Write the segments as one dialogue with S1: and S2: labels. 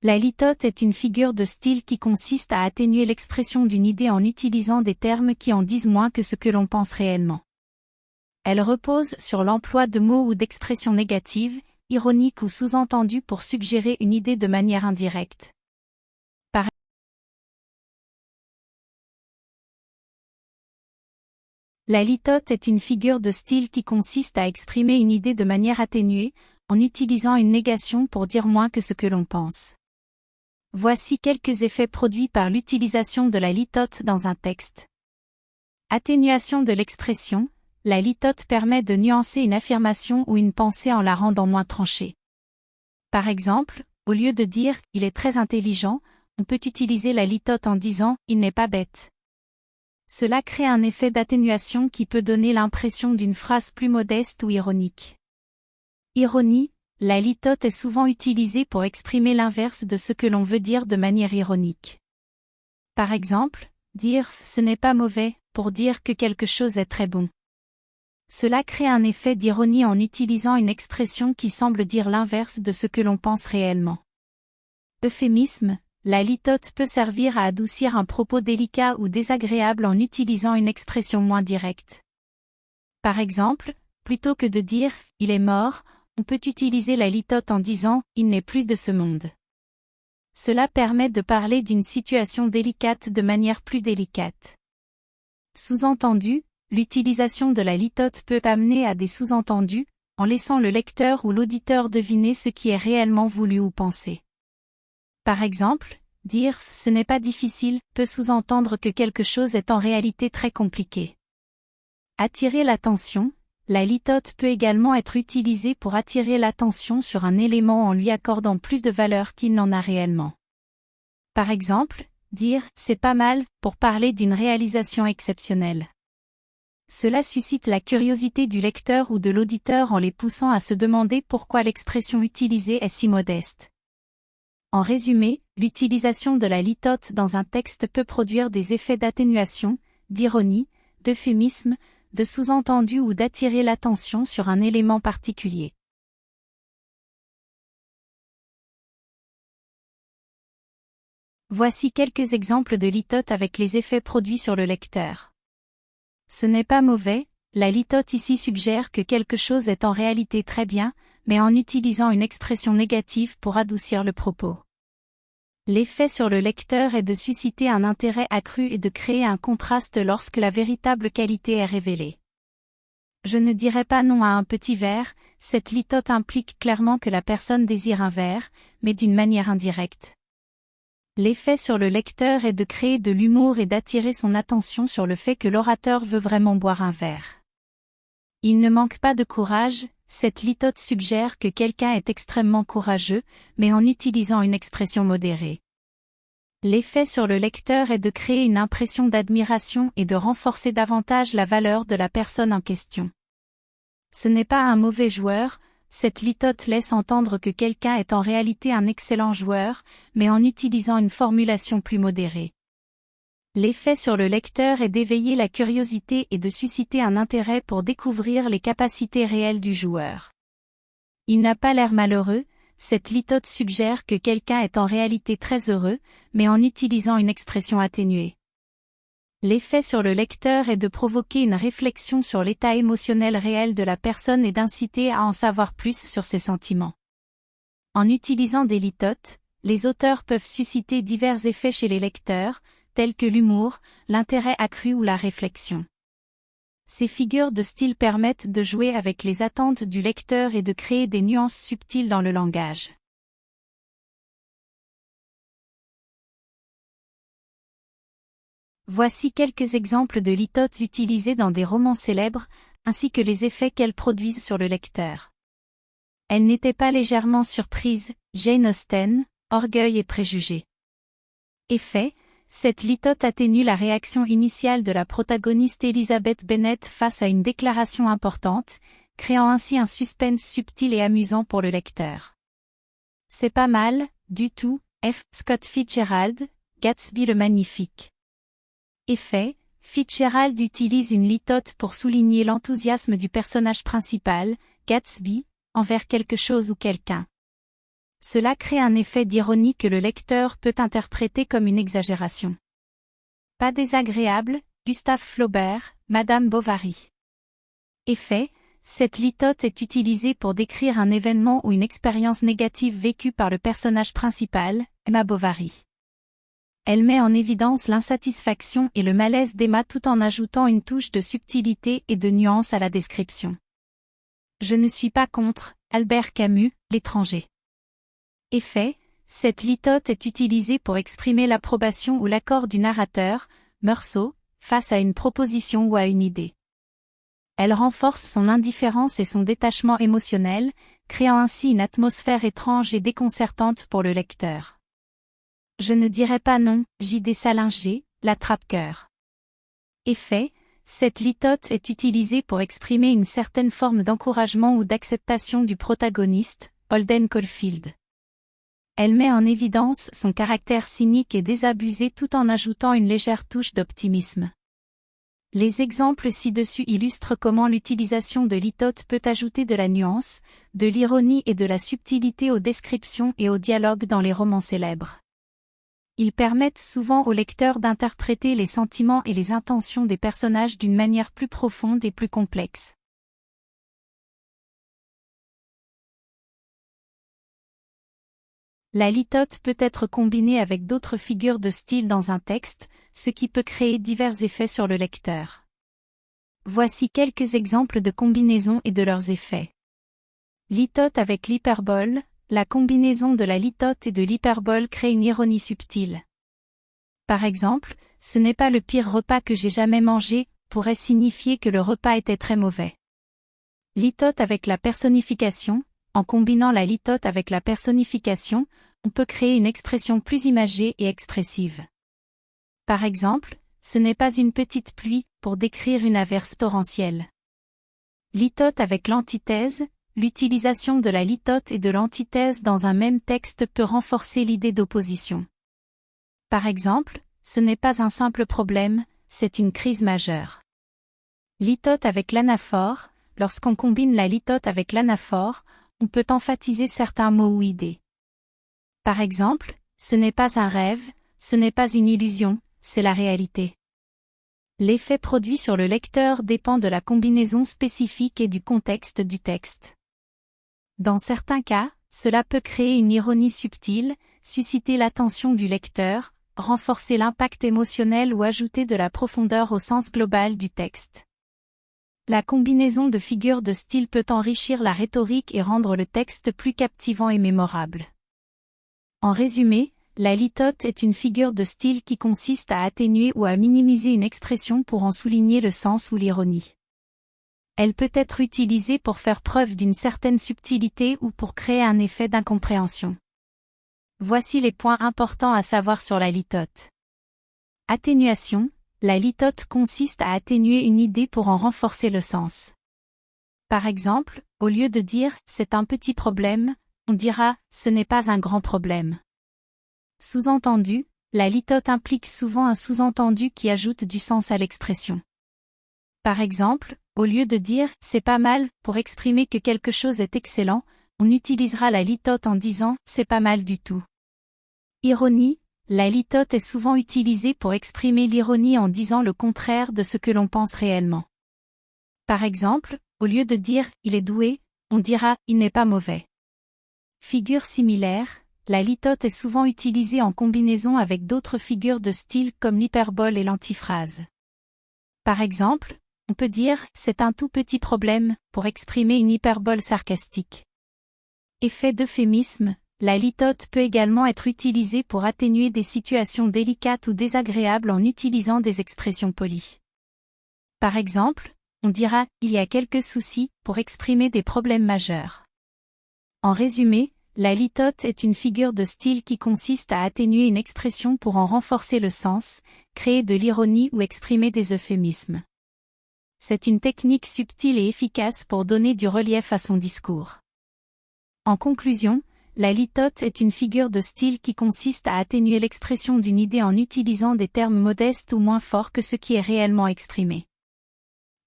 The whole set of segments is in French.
S1: La litote est une figure de style qui consiste à atténuer l'expression d'une idée en utilisant des termes qui en disent moins que ce que l'on pense réellement. Elle repose sur l'emploi de mots ou d'expressions négatives, ironiques ou sous-entendues pour suggérer une idée de manière indirecte. La litote est une figure de style qui consiste à exprimer une idée de manière atténuée, en utilisant une négation pour dire moins que ce que l'on pense. Voici quelques effets produits par l'utilisation de la litote dans un texte. Atténuation de l'expression. La litote permet de nuancer une affirmation ou une pensée en la rendant moins tranchée. Par exemple, au lieu de dire « il est très intelligent », on peut utiliser la litote en disant « il n'est pas bête ». Cela crée un effet d'atténuation qui peut donner l'impression d'une phrase plus modeste ou ironique. Ironie. La litote est souvent utilisée pour exprimer l'inverse de ce que l'on veut dire de manière ironique. Par exemple, dire « ce n'est pas mauvais » pour dire que quelque chose est très bon. Cela crée un effet d'ironie en utilisant une expression qui semble dire l'inverse de ce que l'on pense réellement. Euphémisme. La litote peut servir à adoucir un propos délicat ou désagréable en utilisant une expression moins directe. Par exemple, plutôt que de dire « il est mort », on peut utiliser la litote en disant « il n'est plus de ce monde ». Cela permet de parler d'une situation délicate de manière plus délicate. Sous-entendu, l'utilisation de la litote peut amener à des sous-entendus, en laissant le lecteur ou l'auditeur deviner ce qui est réellement voulu ou pensé. Par exemple, dire « ce n'est pas difficile » peut sous-entendre que quelque chose est en réalité très compliqué. Attirer l'attention. La litote peut également être utilisée pour attirer l'attention sur un élément en lui accordant plus de valeur qu'il n'en a réellement. Par exemple, dire « c'est pas mal » pour parler d'une réalisation exceptionnelle. Cela suscite la curiosité du lecteur ou de l'auditeur en les poussant à se demander pourquoi l'expression utilisée est si modeste. En résumé, l'utilisation de la litote dans un texte peut produire des effets d'atténuation, d'ironie, d'euphémisme, de sous-entendu ou d'attirer l'attention sur un élément particulier. Voici quelques exemples de litote avec les effets produits sur le lecteur. Ce n'est pas mauvais. La litote ici suggère que quelque chose est en réalité très bien, mais en utilisant une expression négative pour adoucir le propos. L'effet sur le lecteur est de susciter un intérêt accru et de créer un contraste lorsque la véritable qualité est révélée. Je ne dirais pas non à un petit verre, cette litote implique clairement que la personne désire un verre, mais d'une manière indirecte. L'effet sur le lecteur est de créer de l'humour et d'attirer son attention sur le fait que l'orateur veut vraiment boire un verre. Il ne manque pas de courage. Cette litote suggère que quelqu'un est extrêmement courageux, mais en utilisant une expression modérée. L'effet sur le lecteur est de créer une impression d'admiration et de renforcer davantage la valeur de la personne en question. Ce n'est pas un mauvais joueur, cette litote laisse entendre que quelqu'un est en réalité un excellent joueur, mais en utilisant une formulation plus modérée. L'effet sur le lecteur est d'éveiller la curiosité et de susciter un intérêt pour découvrir les capacités réelles du joueur. Il n'a pas l'air malheureux, cette litote suggère que quelqu'un est en réalité très heureux, mais en utilisant une expression atténuée. L'effet sur le lecteur est de provoquer une réflexion sur l'état émotionnel réel de la personne et d'inciter à en savoir plus sur ses sentiments. En utilisant des litotes, les auteurs peuvent susciter divers effets chez les lecteurs, tels que l'humour, l'intérêt accru ou la réflexion. Ces figures de style permettent de jouer avec les attentes du lecteur et de créer des nuances subtiles dans le langage. Voici quelques exemples de litotes utilisées dans des romans célèbres, ainsi que les effets qu'elles produisent sur le lecteur. Elle n'était pas légèrement surprise, Jane Austen, Orgueil et préjugés. Effet. Cette litote atténue la réaction initiale de la protagoniste Elizabeth Bennet face à une déclaration importante, créant ainsi un suspense subtil et amusant pour le lecteur. C'est pas mal, du tout, F. Scott Fitzgerald, Gatsby le Magnifique. Effet. Fitzgerald utilise une litote pour souligner l'enthousiasme du personnage principal, Gatsby, envers quelque chose ou quelqu'un. Cela crée un effet d'ironie que le lecteur peut interpréter comme une exagération. Pas désagréable, Gustave Flaubert, Madame Bovary. Effet, cette litote est utilisée pour décrire un événement ou une expérience négative vécue par le personnage principal, Emma Bovary. Elle met en évidence l'insatisfaction et le malaise d'Emma tout en ajoutant une touche de subtilité et de nuance à la description. Je ne suis pas contre, Albert Camus, L'étranger. Effet, cette litote est utilisée pour exprimer l'approbation ou l'accord du narrateur, Meursault, face à une proposition ou à une idée. Elle renforce son indifférence et son détachement émotionnel, créant ainsi une atmosphère étrange et déconcertante pour le lecteur. Je ne dirais pas non, J.D. Salinger, L'attrape-cœur. Effet, cette litote est utilisée pour exprimer une certaine forme d'encouragement ou d'acceptation du protagoniste, Holden Caulfield. Elle met en évidence son caractère cynique et désabusé tout en ajoutant une légère touche d'optimisme. Les exemples ci-dessus illustrent comment l'utilisation de litote peut ajouter de la nuance, de l'ironie et de la subtilité aux descriptions et aux dialogues dans les romans célèbres. Ils permettent souvent au lecteur d'interpréter les sentiments et les intentions des personnages d'une manière plus profonde et plus complexe. La litote peut être combinée avec d'autres figures de style dans un texte, ce qui peut créer divers effets sur le lecteur. Voici quelques exemples de combinaisons et de leurs effets. Litote avec l'hyperbole. La combinaison de la litote et de l'hyperbole crée une ironie subtile. Par exemple, ce n'est pas le pire repas que j'ai jamais mangé, pourrait signifier que le repas était très mauvais. Litote avec la personnification. En combinant la litote avec la personnification, on peut créer une expression plus imagée et expressive. Par exemple, ce n'est pas une petite pluie, pour décrire une averse torrentielle. Litote avec l'antithèse. L'utilisation de la litote et de l'antithèse dans un même texte peut renforcer l'idée d'opposition. Par exemple, ce n'est pas un simple problème, c'est une crise majeure. Litote avec l'anaphore. Lorsqu'on combine la litote avec l'anaphore, on peut emphasiser certains mots ou idées. Par exemple, ce n'est pas un rêve, ce n'est pas une illusion, c'est la réalité. L'effet produit sur le lecteur dépend de la combinaison spécifique et du contexte du texte. Dans certains cas, cela peut créer une ironie subtile, susciter l'attention du lecteur, renforcer l'impact émotionnel ou ajouter de la profondeur au sens global du texte. La combinaison de figures de style peut enrichir la rhétorique et rendre le texte plus captivant et mémorable. En résumé, la litote est une figure de style qui consiste à atténuer ou à minimiser une expression pour en souligner le sens ou l'ironie. Elle peut être utilisée pour faire preuve d'une certaine subtilité ou pour créer un effet d'incompréhension. Voici les points importants à savoir sur la litote. Atténuation. La litote consiste à atténuer une idée pour en renforcer le sens. Par exemple, au lieu de dire « c'est un petit problème », on dira « ce n'est pas un grand problème ». Sous-entendu, la litote implique souvent un sous-entendu qui ajoute du sens à l'expression. Par exemple, au lieu de dire « c'est pas mal » pour exprimer que quelque chose est excellent, on utilisera la litote en disant « c'est pas mal du tout ». Ironie. La litote est souvent utilisée pour exprimer l'ironie en disant le contraire de ce que l'on pense réellement. Par exemple, au lieu de dire « il est doué », on dira « il n'est pas mauvais ». Figure similaire, la litote est souvent utilisée en combinaison avec d'autres figures de style comme l'hyperbole et l'antiphrase. Par exemple, on peut dire « c'est un tout petit problème » pour exprimer une hyperbole sarcastique. Effet d'euphémisme. La litote peut également être utilisée pour atténuer des situations délicates ou désagréables en utilisant des expressions polies. Par exemple, on dira « il y a quelques soucis » pour exprimer des problèmes majeurs. En résumé, la litote est une figure de style qui consiste à atténuer une expression pour en renforcer le sens, créer de l'ironie ou exprimer des euphémismes. C'est une technique subtile et efficace pour donner du relief à son discours. En conclusion, la litote est une figure de style qui consiste à atténuer l'expression d'une idée en utilisant des termes modestes ou moins forts que ce qui est réellement exprimé.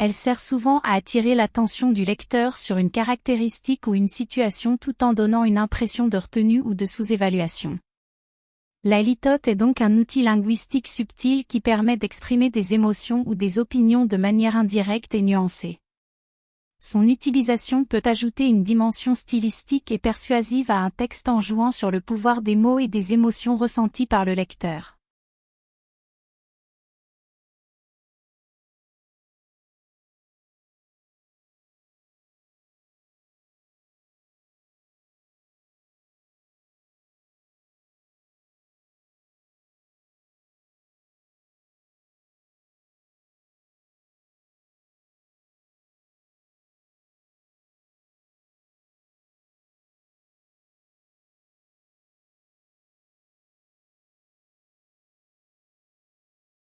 S1: Elle sert souvent à attirer l'attention du lecteur sur une caractéristique ou une situation tout en donnant une impression de retenue ou de sous-évaluation. La litote est donc un outil linguistique subtil qui permet d'exprimer des émotions ou des opinions de manière indirecte et nuancée. Son utilisation peut ajouter une dimension stylistique et persuasive à un texte en jouant sur le pouvoir des mots et des émotions ressenties par le lecteur.